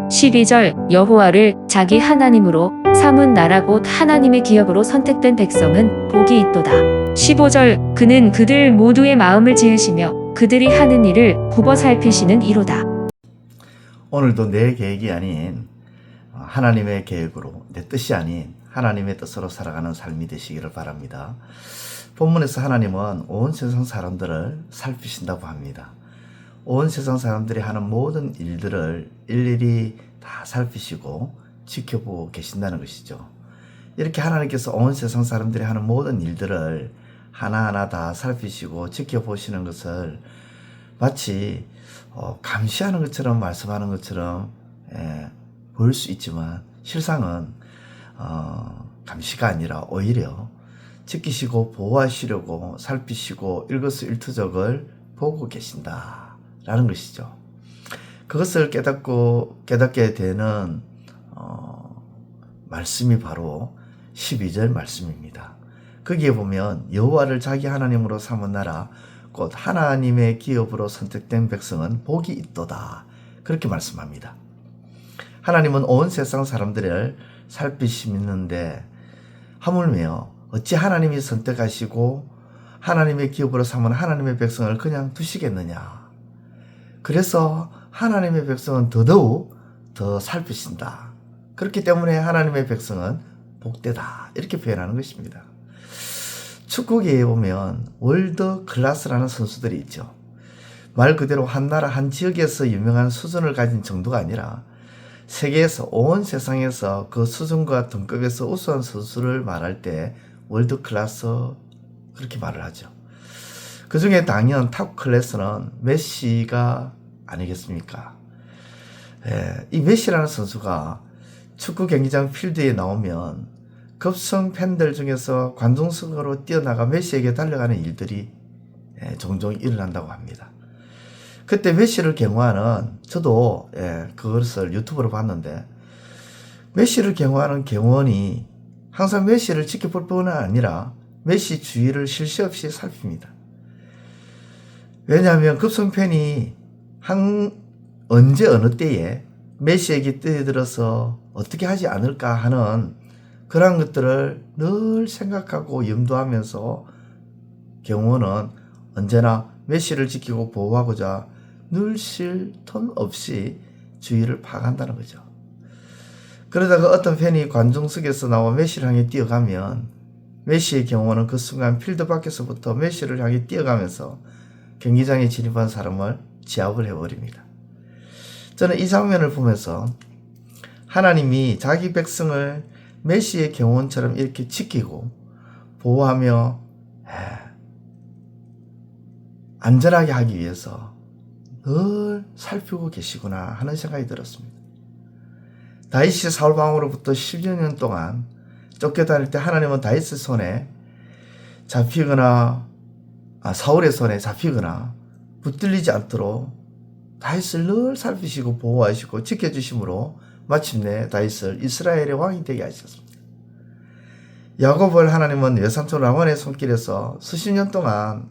12절 여호와를 자기 하나님으로 삼은 나라 곧 하나님의 기업으로 선택된 백성은 복이 있도다. 15절 그는 그들 모두의 마음을 지으시며 그들이 하는 일을 굽어 살피시는 이로다. 오늘도 내 계획이 아닌 하나님의 계획으로, 내 뜻이 아닌 하나님의 뜻으로 살아가는 삶이 되시기를 바랍니다. 본문에서 하나님은 온 세상 사람들을 살피신다고 합니다. 온 세상 사람들이 하는 모든 일들을 일일이 다 살피시고 지켜보고 계신다는 것이죠. 이렇게 하나님께서 온 세상 사람들이 하는 모든 일들을 하나하나 다 살피시고 지켜보시는 것을 마치 감시하는 것처럼 말씀하는 것처럼 보일 수 있지만 실상은 감시가 아니라 오히려 지키시고 보호하시려고 살피시고 일거수일투족을 보고 계신다라는 것이죠. 그것을 깨닫게 되는 말씀이 바로 12절 말씀입니다. 거기에 보면 여호와를 자기 하나님으로 삼은 나라 곧 하나님의 기업으로 선택된 백성은 복이 있도다. 그렇게 말씀합니다. 하나님은 온 세상 사람들을 살피시는데 하물며 어찌 하나님이 선택하시고 하나님의 기업으로 삼은 하나님의 백성을 그냥 두시겠느냐. 그래서 하나님의 백성은 더더욱 더 살피신다. 그렇기 때문에 하나님의 백성은 복되다. 이렇게 표현하는 것입니다. 축구계에 보면 월드 클래스라는 선수들이 있죠. 말 그대로 한 나라 한 지역에서 유명한 수준을 가진 정도가 아니라 세계에서 온 세상에서 그 수준과 등급에서 우수한 선수를 말할 때 월드 클래스 그렇게 말을 하죠. 그 중에 당연 탑 클래스는 메시가 아니겠습니까? 이 메시라는 선수가 축구 경기장 필드에 나오면 급성 팬들 중에서 관중석으로 뛰어나가 메시에게 달려가는 일들이 종종 일어난다고 합니다. 그때 메시를 경호하는, 저도 그것을 유튜브로 봤는데, 메시를 경호하는 경호원이 항상 메시를 지켜볼 뿐만 아니라 메시 주위를 쉴 새 없이 살핍니다. 왜냐하면 급성 팬이 언제 어느 때에 메시에게 뛰어들어서 어떻게 하지 않을까 하는 그런 것들을 늘 생각하고 염두하면서 경호는 언제나 메시를 지키고 보호하고자 늘 쉴 틈 없이 주의를 파악한다는 거죠. 그러다가 어떤 팬이 관중석에서 나와 메시를 향해 뛰어가면 메시의 경우는 그 순간 필드 밖에서부터 메시를 향해 뛰어가면서 경기장에 진입한 사람을 제압을 해버립니다. 저는 이 장면을 보면서 하나님이 자기 백성을 메시의 경호원처럼 이렇게 지키고 보호하며 안전하게 하기 위해서 늘 살피고 계시구나 하는 생각이 들었습니다. 다윗이 사울 왕으로부터 10여 년 동안 쫓겨다닐 때 하나님은 다윗의 손에 잡히거나 사울의 손에 잡히거나 붙들리지 않도록 다윗을 늘 살피시고 보호하시고 지켜주심으로 마침내 다윗을 이스라엘의 왕이 되게 하셨습니다. 야곱을 하나님은 외삼촌 라반의 손길에서 수십 년 동안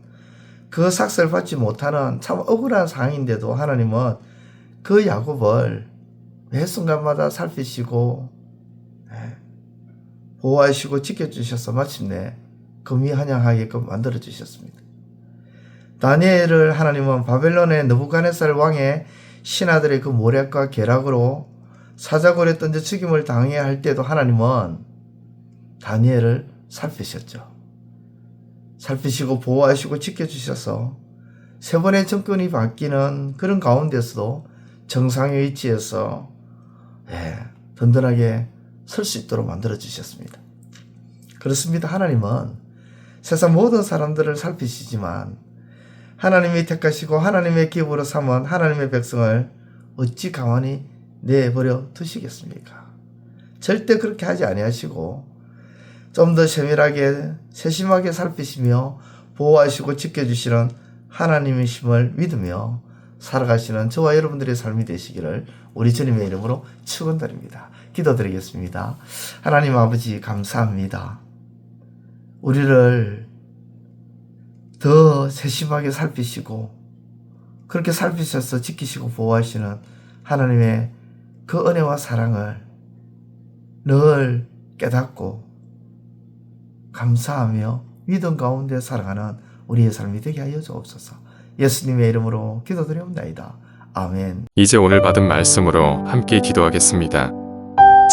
그 삭슬 받지 못하는 참 억울한 상황인데도 하나님은 그 야곱을 매 순간마다 살피시고 보호하시고 지켜주셔서 마침내 금이환영하게끔 만들어주셨습니다. 다니엘을 하나님은 바벨론의 느부갓네살 왕의 신하들의 그 모략과 계략으로 사자굴에 던져 죽임을 당해야 할 때도 하나님은 다니엘을 살피셨죠. 살피시고 보호하시고 지켜주셔서 세 번의 정권이 바뀌는 그런 가운데서도 정상의 위치에서 든든하게 설 수 있도록 만들어주셨습니다. 그렇습니다. 하나님은 세상 모든 사람들을 살피시지만 하나님이 택하시고 하나님의 기업으로 삼은 하나님의 백성을 어찌 가만히 내버려 두시겠습니까? 절대 그렇게 하지 아니하시고 좀 더 세밀하게 세심하게 살피시며 보호하시고 지켜주시는 하나님이심을 믿으며 살아가시는 저와 여러분들의 삶이 되시기를 우리 주님의 이름으로 축원드립니다. 기도드리겠습니다. 하나님 아버지 감사합니다. 우리를 더 세심하게 살피시고 그렇게 살피셔서 지키시고 보호하시는 하나님의 그 은혜와 사랑을 늘 깨닫고 감사하며 믿음 가운데 살아가는 우리의 삶이 되게 하여 주옵소서. 예수님의 이름으로 기도드리옵나이다. 아멘. 이제 오늘 받은 말씀으로 함께 기도하겠습니다.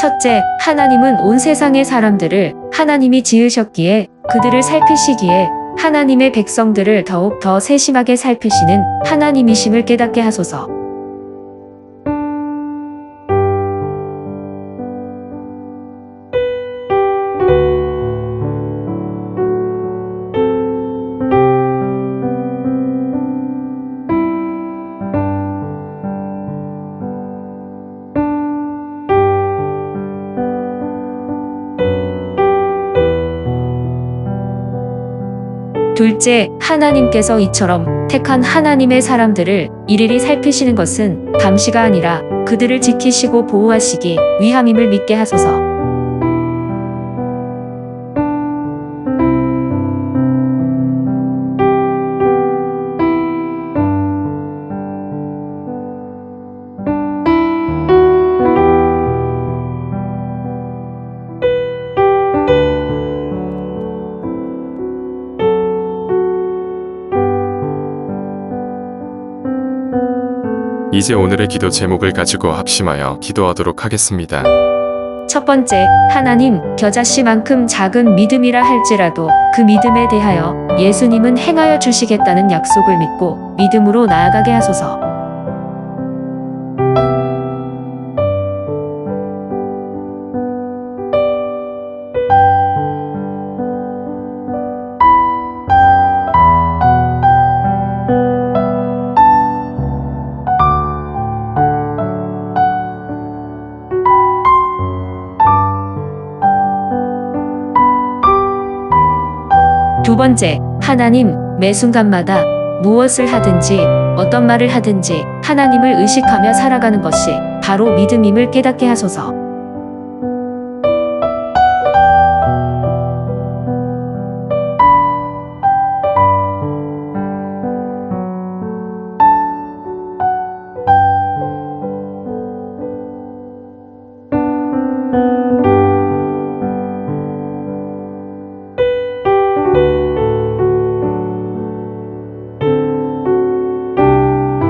첫째, 하나님은 온 세상의 사람들을 하나님이 지으셨기에 그들을 살피시기에 하나님의 백성들을 더욱 더 세심하게 살피시는 하나님이심을 깨닫게 하소서. 둘째, 하나님께서 이처럼 택한 하나님의 사람들을 일일이 살피시는 것은 감시가 아니라 그들을 지키시고 보호하시기 위함임을 믿게 하소서. 이제 오늘의 기도 제목을 가지고 합심하여 기도하도록 하겠습니다. 첫 번째, 하나님, 겨자씨만큼 작은 믿음이라 할지라도 그 믿음에 대하여 예수님은 행하여 주시겠다는 약속을 믿고 믿음으로 나아가게 하소서. 두 번째, 하나님, 매 순간마다 무엇을 하든지 어떤 말을 하든지 하나님을 의식하며 살아가는 것이 바로 믿음임을 깨닫게 하소서.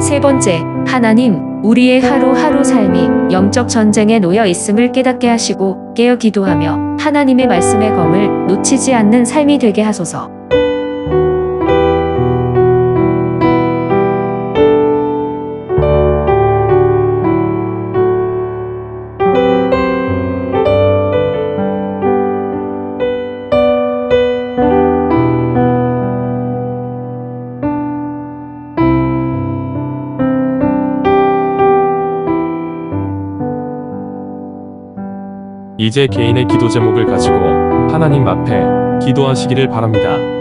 세 번째, 하나님, 우리의 하루하루 삶이 영적 전쟁에 놓여 있음을 깨닫게 하시고 깨어 기도하며 하나님의 말씀의 검을 놓치지 않는 삶이 되게 하소서. 이제 개인의 기도 제목을 가지고 하나님 앞에 기도하시기를 바랍니다.